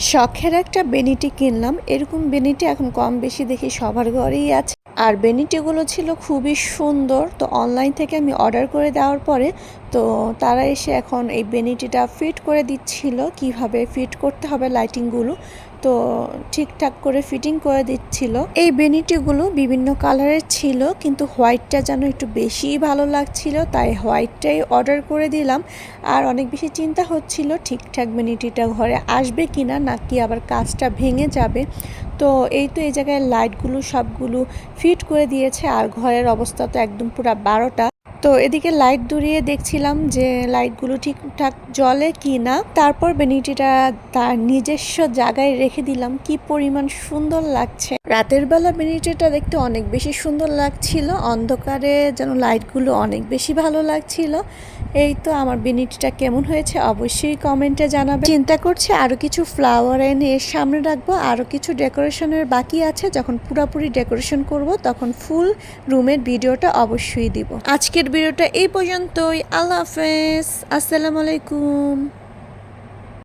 শখের একটা বেনিটি কিনলাম। এরকম বেনিটি এখন কম বেশি দেখি সবার ঘরেই আছে। আর বেনিটিগুলো ছিল খুবই সুন্দর। তো অনলাইন থেকে আমি অর্ডার করে দেওয়ার পরে তো তারা এসে এখন এই বেনিটিটা ফিট করে দিচ্ছিল। কিভাবে ফিট করতে হবে লাইটিংগুলো তো ঠিকঠাক করে ফিটিং করে দিচ্ছিল। এই বেনিটিগুলো বিভিন্ন কালারের ছিল, কিন্তু হোয়াইটটা যেন একটু বেশিই ভালো লাগছিল, তাই হোয়াইটটাই অর্ডার করে দিলাম। আর অনেক বেশি চিন্তা হচ্ছিল ঠিকঠাক বেনিটিটা ঘরে আসবে কিনা, নাকি আবার কাজটা ভেঙে যাবে। তো এই তো এই জায়গায় লাইটগুলো সবগুলো ফিট করে দিয়েছে, আর ঘরের অবস্থা তো একদম পুরো 12টা। তো এদিকে লাইট ধরিয়ে দেখছিলাম যে লাইটগুলো ঠিকঠাক জ্বলে কি না। তারপর বেনিটিটা তার নিজস্ব জায়গায় রেখে দিলাম। কি পরিমাণ সুন্দর লাগছে! রাতের বেলা বেনিটিটা দেখতে অনেক বেশি সুন্দর লাগছিল, অন্ধকারে যেন লাইটগুলো অনেক বেশি ভালো লাগছিল। এই তো আমার বেনিটিটা কেমন হয়েছে অবশ্যই কমেন্টে জানাবে। চিন্তা করছি আরও কিছু ফ্লাওয়ার এনে এর সামনে রাখবো। আরও কিছু ডেকোরেশনের বাকি আছে, যখন পুরোপুরি ডেকোরেশন করব তখন ফুল রুমের ভিডিওটা অবশ্যই দিব। আজকের ভিডিওটা এই পর্যন্তই। আল্লাহ হাফেজ, আসসালামু আলাইকুম।